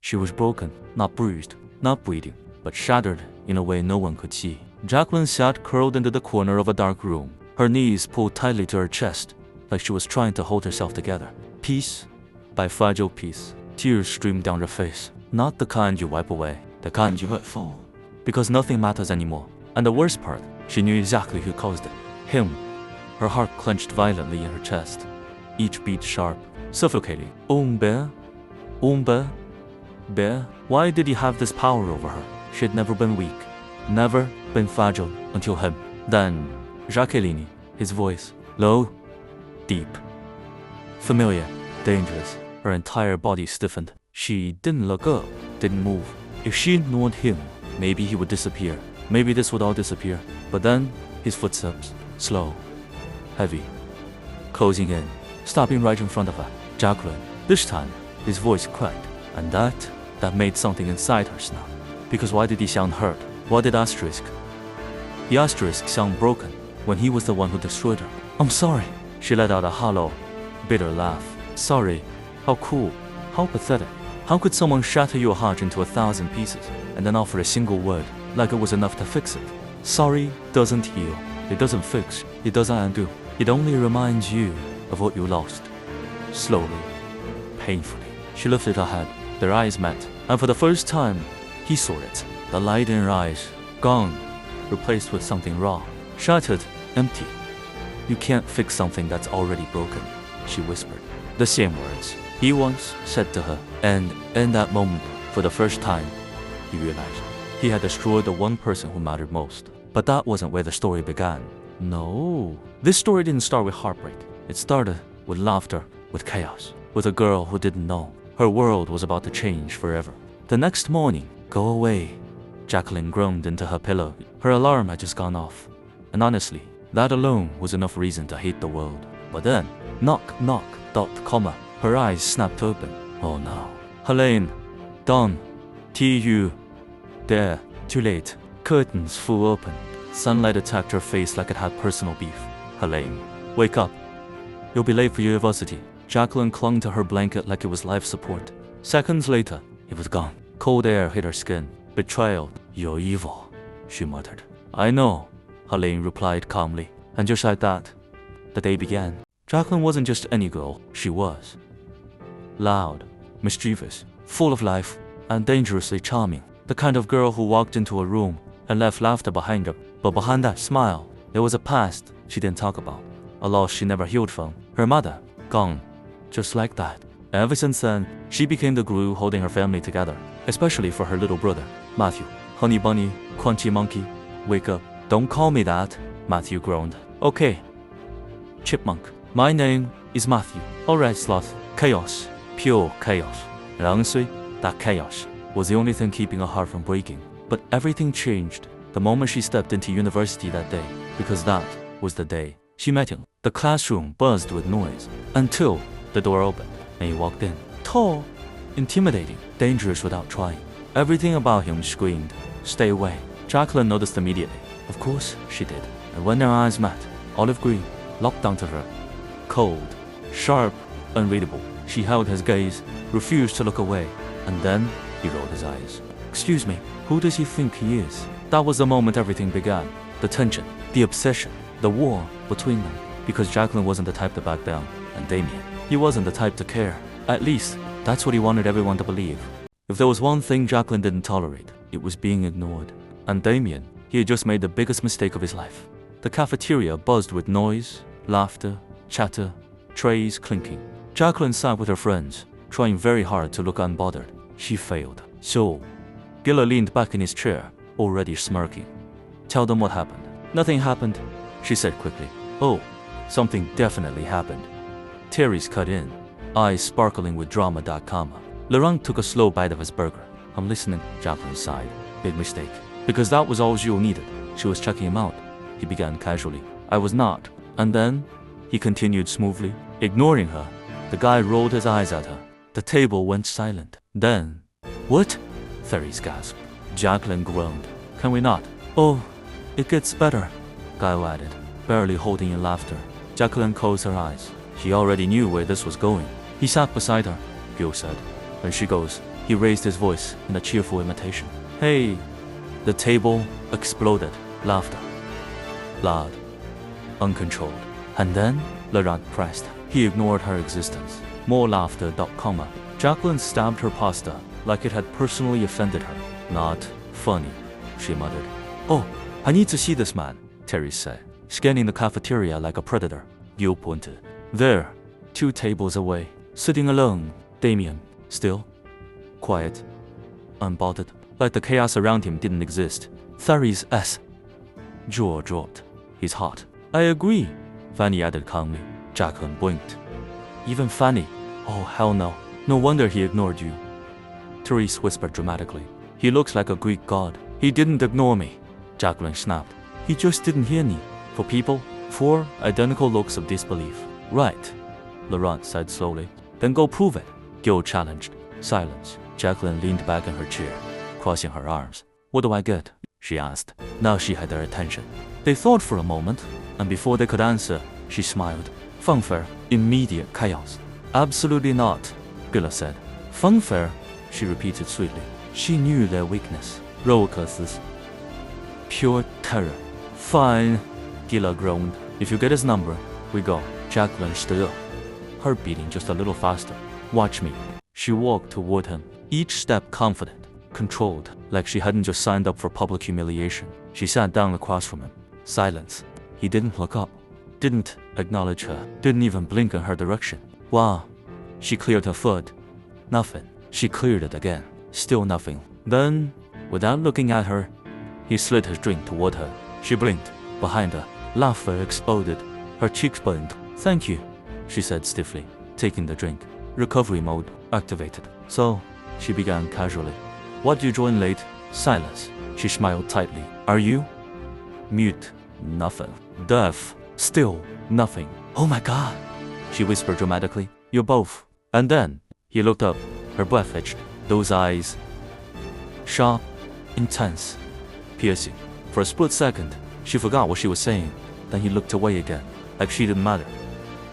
She was broken, not bruised, not bleeding, but shattered in a way no one could see. Jacqueline sat curled into the corner of a dark room, her knees pulled tightly to her chest, like she was trying to hold herself together. Piece by fragile piece, tears streamed down her face. Not the kind you wipe away, the kind you let fall. Because nothing matters anymore. And the worst part, she knew exactly who caused it. Him. Her heart clenched violently in her chest, each beat sharp, suffocating. Bear? Bear? Why did he have this power over her? She had never been weak, never been fragile until him. Then, Jacqueline, his voice, low, deep, familiar, dangerous. Her entire body stiffened. She didn't look up, didn't move. If she ignored him, maybe he would disappear. Maybe this would all disappear. But then, his footsteps, slow, heavy, closing in, stopping right in front of her. Jacqueline. This time, his voice cracked, and that made something inside her snap. Because why did he sound hurt? Why did Asterisk? The Asterisk sound broken when he was the one who destroyed her. I'm sorry. She let out a hollow, bitter laugh. Sorry. How cool. How pathetic. How could someone shatter your heart into 1,000 pieces and then offer a single word like it was enough to fix it? Sorry doesn't heal. It doesn't fix. It doesn't undo. It only reminds you of what you lost. Slowly, painfully. She lifted her head. Their eyes met, and for the first time, he saw it. The light in her eyes, gone, replaced with something raw, shattered, empty. You can't fix something that's already broken, she whispered. The same words he once said to her, and in that moment, for the first time, he realized he had destroyed the one person who mattered most. But that wasn't where the story began. No. This story didn't start with heartbreak. It started with laughter, with chaos, with a girl who didn't know. Her world was about to change forever. The next morning, go away. Jacqueline groaned into her pillow. Her alarm had just gone off. And honestly, that alone was enough reason to hate the world. But then, knock, knock, dot, comma. Her eyes snapped open. Oh no. Helene. Dawn. T.U. There. Too late. Curtains flew open. Sunlight attacked her face like it had personal beef. Helene. Wake up. You'll be late for university. Jacqueline clung to her blanket like it was life support. Seconds later, it was gone. Cold air hit her skin. Betrayal. You're evil, she muttered. I know, Helene replied calmly. And just like that, the day began. Jacqueline wasn't just any girl, she was. Loud, mischievous, full of life, and dangerously charming. The kind of girl who walked into a room and left laughter behind her. But behind that smile, there was a past she didn't talk about. A loss she never healed from. Her mother, gone. Just like that. Ever since then, she became the glue holding her family together. Especially for her little brother, Matthew. Honey bunny, crunchy monkey, wake up. Don't call me that, Matthew groaned. Okay. Chipmunk. My name is Matthew. Alright, Sloth. Chaos. Pure chaos. 2岁, that chaos was the only thing keeping her heart from breaking. But everything changed the moment she stepped into university that day. Because that was the day she met him. The classroom buzzed with noise until the door opened and he walked in. Tall, intimidating, dangerous without trying. Everything about him screamed, stay away. Jacqueline noticed immediately. Of course she did. And when their eyes met, olive green, locked onto her. Cold, sharp, unreadable. She held his gaze, refused to look away, and then he rolled his eyes. Excuse me, who does he think he is? That was the moment everything began. The tension, the obsession, the war between them. Because Jacqueline wasn't the type to back down, and Damien, he wasn't the type to care. At least, that's what he wanted everyone to believe. If there was one thing Jacqueline didn't tolerate, it was being ignored. And Damien, he had just made the biggest mistake of his life. The cafeteria buzzed with noise, laughter, chatter, trays clinking. Jacqueline sat with her friends, trying very hard to look unbothered. She failed. So, Giller leaned back in his chair, already smirking. Tell them what happened. Nothing happened, she said quickly. Oh, something definitely happened. Terry's cut in, eyes sparkling with drama. Laurent took a slow bite of his burger. I'm listening, Jacqueline sighed. Big mistake. Because that was all Jules needed. She was checking him out. He began casually. I was not. And then, he continued smoothly. Ignoring her, the guy rolled his eyes at her. The table went silent. Then, what? Therese gasped. Jacqueline groaned. Can we not? Oh, it gets better, Guy added, barely holding in laughter. Jacqueline closed her eyes. She already knew where this was going. He sat beside her, Gil said. And she goes, He raised his voice in a cheerful imitation. Hey! The table exploded. Laughter. Loud. Uncontrolled. And then, Laurent pressed. He ignored her existence. More laughter. Comma. Jacqueline stabbed her pasta like it had personally offended her. Not funny, she muttered. Oh, I need to see this man, Terry said, scanning the cafeteria like a predator. Gil pointed. There, 2 tables away, sitting alone, Damien, still, quiet, unbothered, like the chaos around him didn't exist. Therry's jaw dropped. He's hot. I agree, Fanny added calmly. Jacqueline blinked. Even Fanny? Oh, hell no. No wonder he ignored you. Therese whispered dramatically. He looks like a Greek god. He didn't ignore me, Jacqueline snapped. He just didn't hear me. 4 identical looks of disbelief. Right, Laurent said slowly. Then go prove it, Gil challenged. Silence. Jacqueline leaned back in her chair, crossing her arms. What do I get? She asked. Now she had their attention. They thought for a moment, and before they could answer, she smiled. Funfair, immediate chaos. Absolutely not, Gilla said. Funfair, she repeated sweetly. She knew their weakness. Roll curses. Pure terror. Fine, Gilla groaned. If you get his number, we go. Jacqueline stood up, heart beating just a little faster. Watch me. She walked toward him, each step confident, controlled, like she hadn't just signed up for public humiliation. She sat down across from him. Silence. He didn't look up, didn't acknowledge her, didn't even blink in her direction. Wow. She cleared her foot. Nothing. She cleared it again. Still nothing. Then, without looking at her, he slid his drink toward her. She blinked. Behind her, laughter exploded. Her cheeks burned. Thank you, she said stiffly, taking the drink. Recovery mode activated. So, she began casually. What do you join late? Silence. She smiled tightly. Are you? Mute. Nothing. Deaf. Still nothing. Oh my God, she whispered dramatically. You're both. And then, he looked up. Her breath itched. Those eyes. Sharp, intense, piercing. For a split second, she forgot what she was saying. Then he looked away again, like she didn't matter.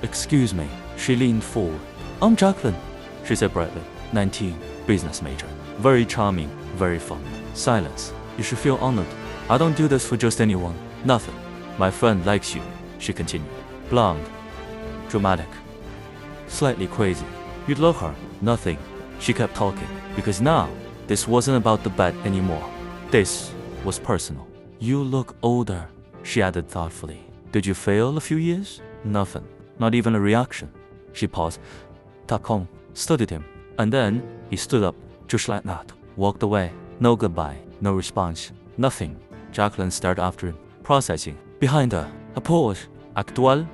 Excuse me. She leaned forward. I'm Jacqueline, she said brightly. 19, business major. Very charming, very fun. Silence. You should feel honored. I don't do this for just anyone. Nothing. My friend likes you, she continued. Blonde. Dramatic. Slightly crazy. You'd love her. Nothing. She kept talking, because now, this wasn't about the bet anymore. This was personal. You look older, she added thoughtfully. Did you fail a few years? Nothing. Not even a reaction. She paused. Takong studied him. And then, he stood up, just like that. Walked away. No goodbye. No response. Nothing. Jacqueline stared after him, processing. Behind her, a pause. Actual?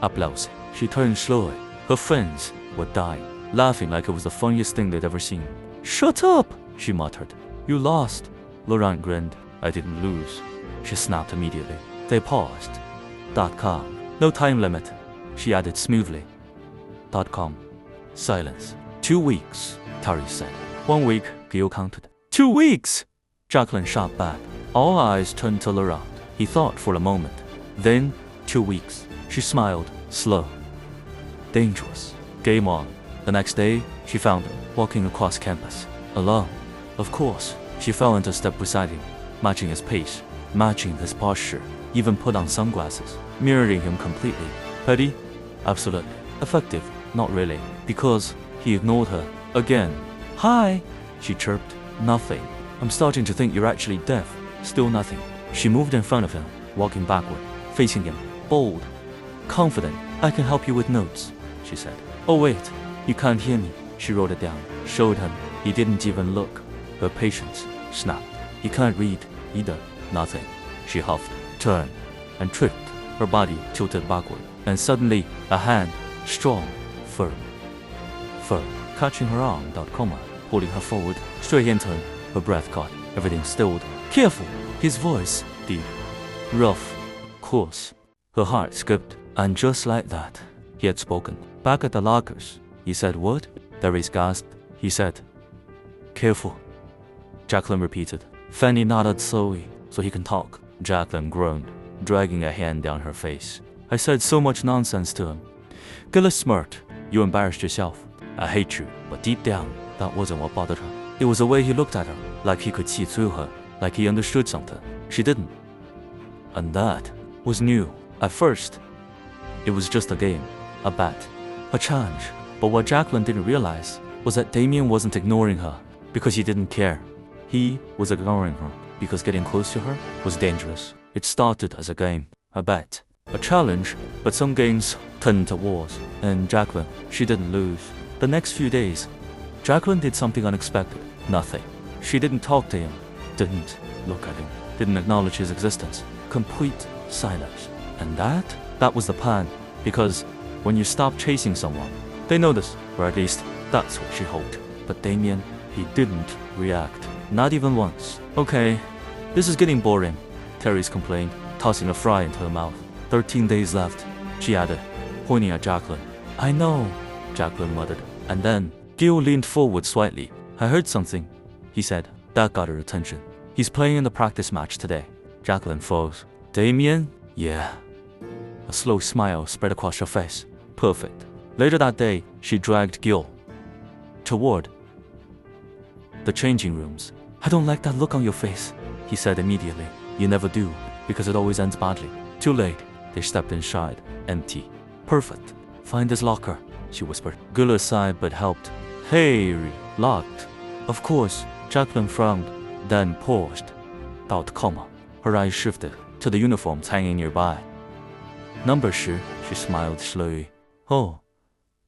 Applause. She turned slowly. Her friends were dying, laughing like it was the funniest thing they'd ever seen. Shut up, she muttered. You lost. Laurent grinned. I didn't lose, she snapped immediately. They paused. .com. No time limit, she added smoothly. .com. Silence. 2 weeks, Tari said. 1 week, Gil counted. 2 weeks! Jacqueline shot back. All eyes turned to Laurent. He thought for a moment. Then, 2 weeks. She smiled, slow. Dangerous. Game on. The next day, she found him, walking across campus. Alone. Of course, she fell into step beside him, matching his pace, matching his posture, even put on sunglasses, mirroring him completely. Petty? Absolutely. Effective? Not really, because he ignored her. Again. Hi, she chirped. Nothing. I'm starting to think you're actually deaf. Still nothing. She moved in front of him, walking backward, facing him, bold, confident. I can help you with notes, she said. Oh wait, you can't hear me. She wrote it down, showed him. He didn't even look. Her patience snapped. He can't read either. Nothing. She huffed, turned, and tripped. Her body tilted backward. And suddenly, a hand, strong, firm, catching her arm, comma, holding her forward, straight into him. Her breath caught. Everything stilled. Careful! His voice, deep, rough, coarse. Her heart skipped. And just like that, he had spoken. Back at the lockers, he said, what? Darius gasped. He said, careful. Jacqueline repeated. Fanny nodded slowly, so he can talk. Jacqueline groaned, dragging a hand down her face. I said so much nonsense to him. Gillis smirked. You embarrassed yourself. I hate you, but deep down, That wasn't what bothered her. It was the way he looked at her, like he could see through her, like he understood something she didn't. And that was new. At first, it was just a game, a bet, a challenge. But what Jacqueline didn't realize was that Damien wasn't ignoring her because he didn't care. He was ignoring her because getting close to her was dangerous. It started as a game, a bet, a challenge, but some games turned into wars. And Jacqueline, she didn't lose. The next few days, Jacqueline did something unexpected. Nothing. She didn't talk to him, didn't look at him, didn't acknowledge his existence. Complete silence. And that was the plan. Because when you stop chasing someone, they notice, or at least that's what she hoped. But Damien, he didn't react. Not even once. Okay, this is getting boring, Therese complained, tossing a fry into her mouth. 13 days left, she added, pointing at Jacqueline. I know, Jacqueline muttered. And then Gil leaned forward slightly. I heard something, he said. That got her attention. He's playing in the practice match today. Jacqueline froze. Damien? Yeah. A slow smile spread across her face. Perfect. Later that day, she dragged Gil toward the changing rooms. I don't like that look on your face, he said immediately. You never do, because it always ends badly. Too late. They stepped inside. Empty. Perfect. Find his locker, she whispered. Gil sighed but helped. Hey, locked. Of course. Jacqueline frowned, then paused. Thought comma. Her eyes shifted to the uniforms hanging nearby. Number she smiled slowly. Oh,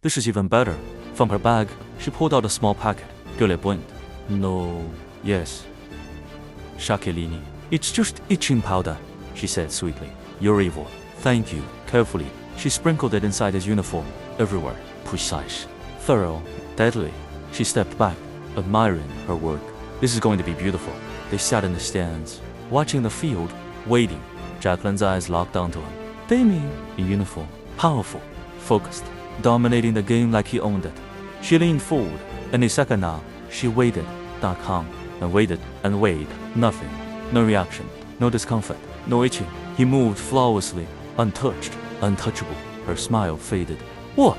this is even better. From her bag, she pulled out a small packet. Gil blinked. No, yes. Jacqueline. It's just itching powder, she said sweetly. You're evil. Thank you. Carefully, she sprinkled it inside his uniform. Everywhere. Precise. Thorough. Deadly. She stepped back, admiring her work. This is going to be beautiful. They sat in the stands, watching the field, waiting. Jacqueline's eyes locked onto him. Damien, in uniform. Powerful. Focused. Dominating the game like he owned it. She leaned forward. Any second now, she waited, not calm, and waited and waited. Nothing. No reaction. No discomfort. No itching. He moved flawlessly, untouched, untouchable. Her smile faded. What?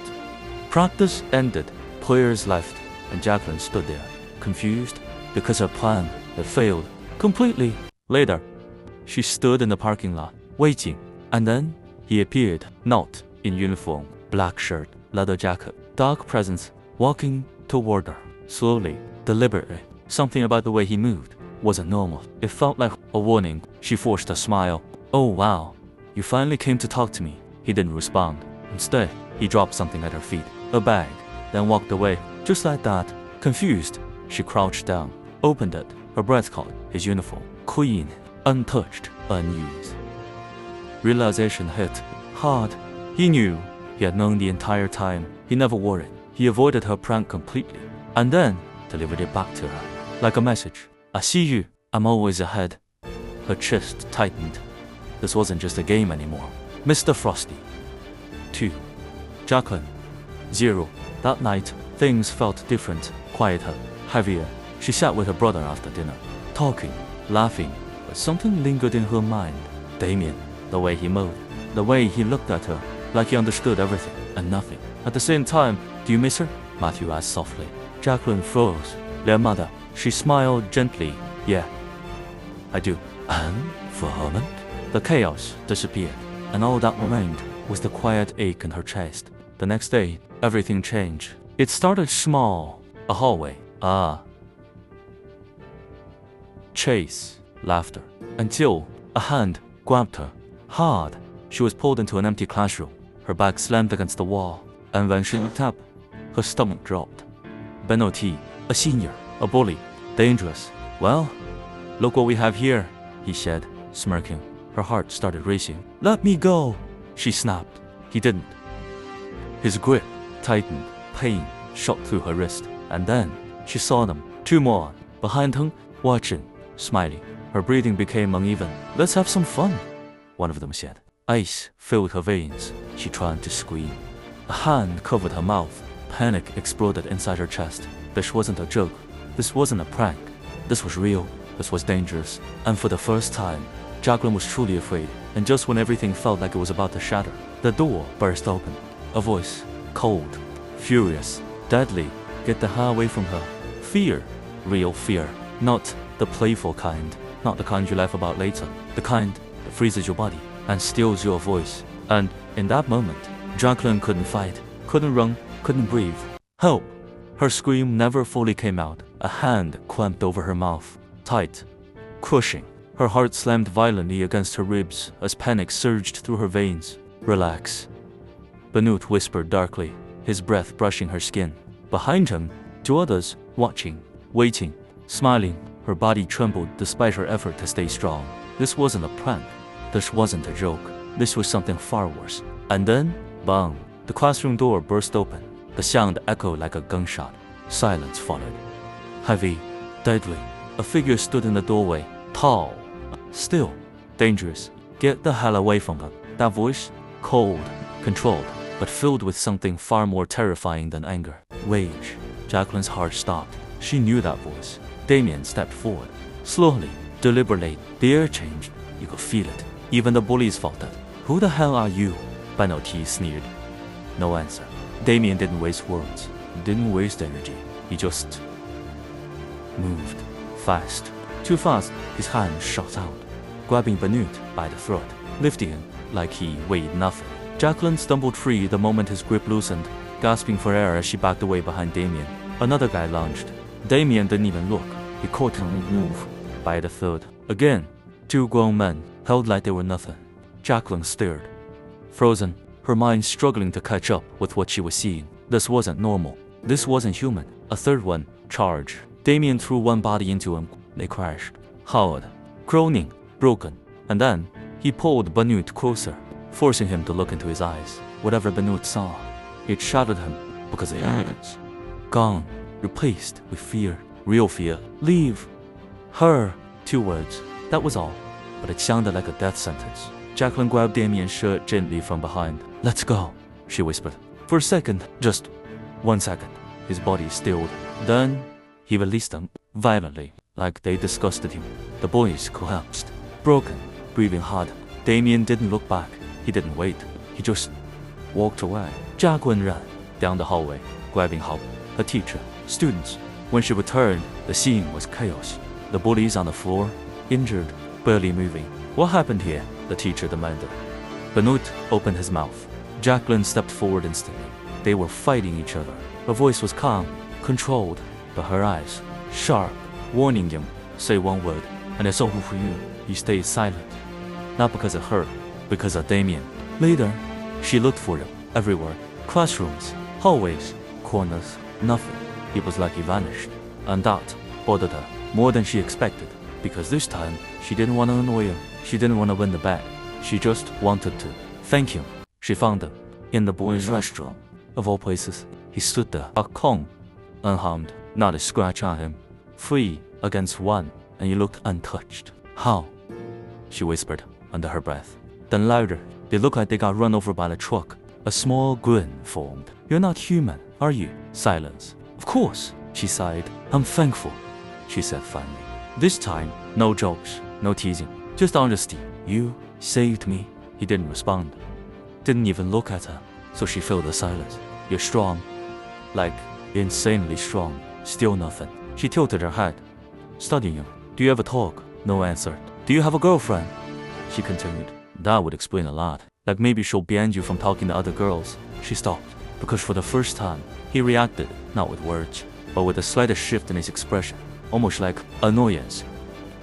Practice ended. Players left, and Jacqueline stood there, confused, because her plan had failed completely. Later, she stood in the parking lot, waiting, and then he appeared, not in uniform, black shirt, leather jacket, dark presence, walking toward her, slowly, deliberately. Something about the way he moved wasn't normal. It felt like a warning. She forced a smile. Oh wow, you finally came to talk to me. He didn't respond. Instead, he dropped something at her feet, a bag, then walked away. Just like that, confused, she crouched down, opened it, her breath caught his uniform, clean, untouched, unused. Realization hit hard. He knew, he had known the entire time. He never wore it. He avoided her prank completely, and then delivered it back to her, like a message. I see you, I'm always ahead. Her chest tightened. This wasn't just a game anymore. Mr. Frosty. 2. Jacqueline. 0. That night, things felt different, quieter, heavier. She sat with her brother after dinner, talking, laughing, but something lingered in her mind. Damien, the way he moved, the way he looked at her, like he understood everything and nothing. At the same time, do you miss her? Matthew asked softly. Jacqueline froze. Their mother. She smiled gently. Yeah, I do. And for a moment, the chaos disappeared, and all that remained was the quiet ache in her chest. The next day, everything changed. It started small. A hallway. Chase. Laughter. Until a hand grabbed her. Hard. She was pulled into an empty classroom. Her back slammed against the wall. And when she looked up, her stomach dropped. Benoit, a senior, a bully, dangerous. Well, look what we have here, he said, smirking. Her heart started racing. Let me go, she snapped. He didn't. His grip tightened. Pain shot through her wrist. And then she saw them, 2 more, behind her, watching, smiling. Her breathing became uneven. Let's have some fun, one of them said. Ice filled her veins. She tried to scream. A hand covered her mouth. Panic exploded inside her chest. This wasn't a joke. This wasn't a prank. This was real. This was dangerous. And for the first time, Jacqueline was truly afraid. And just when everything felt like it was about to shatter, the door burst open. A voice, cold, furious, deadly. Get the hell away from her. Fear. Real fear. Not the playful kind. Not the kind you laugh about later. The kind that freezes your body and steals your voice. And in that moment, Jacqueline couldn't fight, couldn't run, couldn't breathe. Help! Her scream never fully came out. A hand clamped over her mouth, tight, crushing. Her heart slammed violently against her ribs as panic surged through her veins. Relax, Benoit whispered darkly, his breath brushing her skin. Behind him, two others, watching, waiting, smiling. Her body trembled despite her effort to stay strong. This wasn't a prank. This wasn't a joke. This was something far worse. And then, bang, the classroom door burst open. The sound echoed like a gunshot. Silence followed. Heavy, deadly. A figure stood in the doorway, tall, still, dangerous. Get the hell away from her. That voice, cold, controlled, but filled with something far more terrifying than anger. Rage. Jacqueline's heart stopped. She knew that voice. Damien stepped forward. Slowly, deliberately, the air changed. You could feel it. Even the bullies faltered. Who the hell are you? Benoit sneered. No answer. Damien didn't waste words. Didn't waste energy. He just moved. Fast. Too fast, his hand shot out, grabbing Benoit by the throat, lifting him like he weighed nothing. Jacqueline stumbled free the moment his grip loosened, gasping for air as she backed away behind Damien. Another guy lunged. Damien didn't even look. He caught him move by the throat. Again, two grown men held like they were nothing. Jacqueline stared, frozen, her mind struggling to catch up with what she was seeing. This wasn't normal. This wasn't human. A third one, charge. Damien threw one body into him. They crashed, hard, groaning, broken. And then, he pulled Benoit closer, forcing him to look into his eyes. Whatever Benoit saw, it shattered him because the eyes gone, replaced with fear. Real fear. Leave her. 2 words. That was all. But it sounded like a death sentence. Jacqueline grabbed Damien's shirt gently from behind. Let's go, she whispered. For a second, just 1 second, his body stilled. Then, he released them, violently, like they disgusted him. The boys collapsed, broken, breathing hard. Damien didn't look back. He didn't wait. He just walked away. Jacqueline ran down the hallway, grabbing help. Her teacher, students. When she returned, the scene was chaos. The bullies on the floor, injured, barely moving. What happened here? The teacher demanded. Benoit opened his mouth. Jacqueline stepped forward instantly. They were fighting each other. Her voice was calm, controlled, but her eyes, sharp, warning him, say 1 word, and it's over for you. He stayed silent. Not because of her, because of Damien. Later, she looked for him everywhere. Classrooms, hallways, corners, nothing. It was like he vanished. And that bothered her more than she expected, because this time, she didn't want to annoy him. She didn't want to win the bet. She just wanted to thank him. She found him in the boys' restaurant. Of all places, he stood there, calm, unharmed, not a scratch on him, 3 against 1, and he looked untouched. How? She whispered under her breath. Then louder. They looked like they got run over by a truck. A small grin formed. You're not human, are you? Silence. Of course, she sighed. I'm thankful, she said finally. This time, no jokes, no teasing, just honesty. You saved me. He didn't respond. Didn't even look at her, so she filled the silence. You're strong. Like, insanely strong. Still nothing. She tilted her head, studying him. Do you ever talk? No answer. Do you have a girlfriend? She continued. That would explain a lot. Like maybe she'll ban you from talking to other girls. She stopped, because for the first time, he reacted, not with words, but with a slightest shift in his expression, almost like annoyance.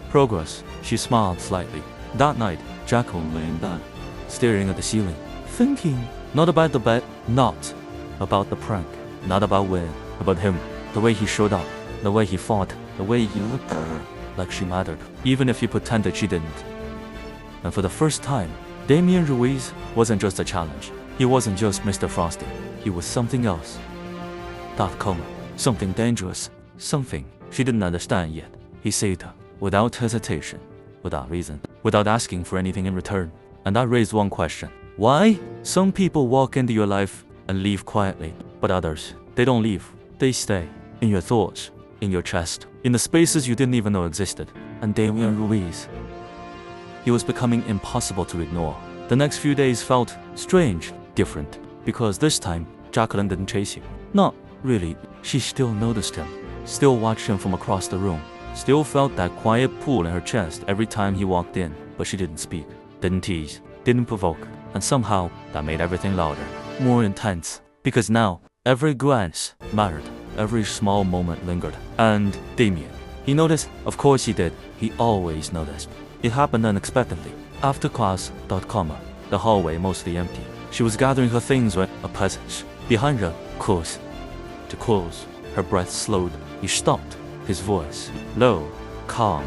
Progress. She smiled slightly. That night, Jacqueline lay in bed, staring at the ceiling, thinking, not about the bet, not about the prank, not about when, about him, the way he showed up, the way he fought, the way he looked at her, like she mattered, even if he pretended she didn't. And for the first time, Damien Ruiz wasn't just a challenge. He wasn't just Mr. Frosty. He was something else. That coma, something dangerous, something she didn't understand yet. He saved her, without hesitation, without reason, without asking for anything in return. And that raised one question. Why? Some people walk into your life and leave quietly, but others, they don't leave. They stay in your thoughts, in your chest, in the spaces you didn't even know existed. And Damien Ruiz, he was becoming impossible to ignore. The next few days felt strange, different, because this time, Jacqueline didn't chase him. Not really. She still noticed him. still watched him from across the room, still felt that quiet pull in her chest every time he walked in, but she didn't speak, didn't tease, didn't provoke, and somehow that made everything louder, more intense, because now every glance mattered, every small moment lingered. And Damien, he noticed, of course he did, he always noticed. It happened unexpectedly. After class, the hallway mostly empty. She was gathering her things with a presence. Behind her, close. To close, her breath slowed. He stopped, his voice low, calm,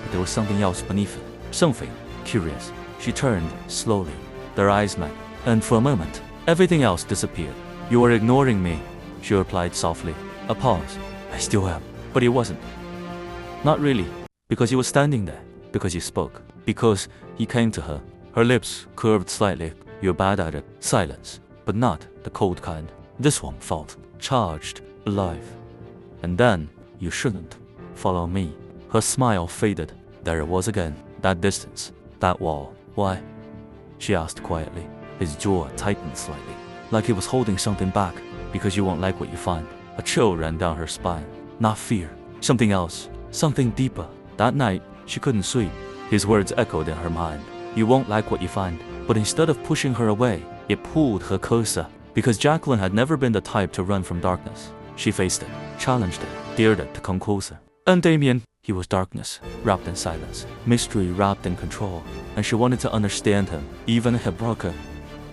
but there was something else beneath it. Something curious. She turned slowly. Their eyes met, and for a moment, everything else disappeared. "You are ignoring me," she replied softly. A pause. "I still am." But he wasn't. Not really, because he was standing there, because he spoke, because he came to her. Her lips curved slightly. "You're bad at it." Silence, but not the cold kind. This one felt charged, alive. And then, "You shouldn't. Follow me." Her smile faded. There it was again. That distance. That wall. "Why?" she asked quietly. His jaw tightened slightly, like he was holding something back. "Because you won't like what you find." A chill ran down her spine. Not fear. Something else. Something deeper. That night, she couldn't sleep. His words echoed in her mind. "You won't like what you find." But instead of pushing her away, it pulled her closer. Because Jacqueline had never been the type to run from darkness. She faced it, challenged it, dared it to come closer. And Damien, he was darkness, wrapped in silence, mystery wrapped in control, and she wanted to understand him, even if it broke her.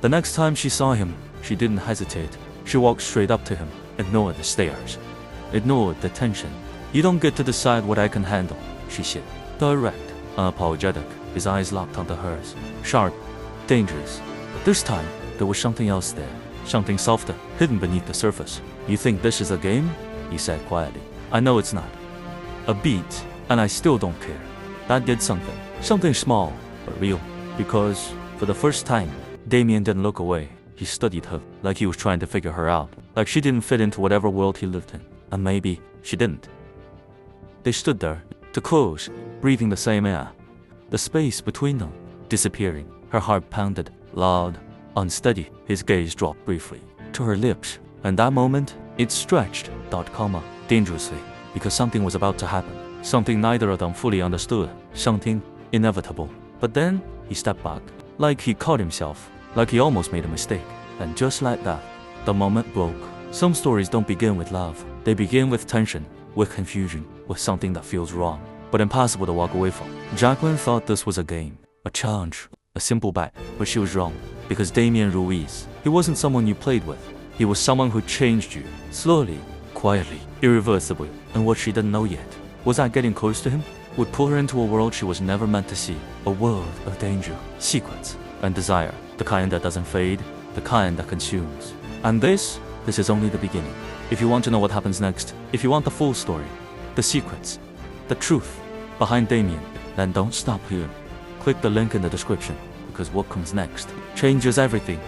The next time she saw him, she didn't hesitate. She walked straight up to him, ignored the stares, ignored the tension. "You don't get to decide what I can handle," she said. Direct, unapologetic, his eyes locked onto hers. Sharp, dangerous. But this time, there was something else there. Something softer, hidden beneath the surface. "You think this is a game?" he said quietly. "I know it's not. A beat, and I still don't care." That did something. Something small, but real. Because, for the first time, Damien didn't look away. He studied her, like he was trying to figure her out. Like she didn't fit into whatever world he lived in. And maybe she didn't. They stood there, too close, breathing the same air. The space between them, disappearing. Her heart pounded, loud, unsteady. His gaze dropped briefly to her lips. And that moment, it stretched, dangerously, because something was about to happen. Something neither of them fully understood. Something inevitable. But then, he stepped back, like he caught himself, like he almost made a mistake. And just like that, the moment broke. Some stories don't begin with love. They begin with tension, with confusion, with something that feels wrong, but impossible to walk away from. Jacqueline thought this was a game, a challenge, a simple bet, but she was wrong. Because Damien Ruiz, he wasn't someone you played with. He was someone who changed you, slowly, quietly, irreversibly. And what she didn't know yet was that getting close to him would pull her into a world she was never meant to see. A world of danger, secrets, and desire. The kind that doesn't fade, the kind that consumes. And this is only the beginning. If you want to know what happens next, if you want the full story, the secrets, the truth behind Damien, then don't stop here. Click the link in the description, because what comes next changes everything.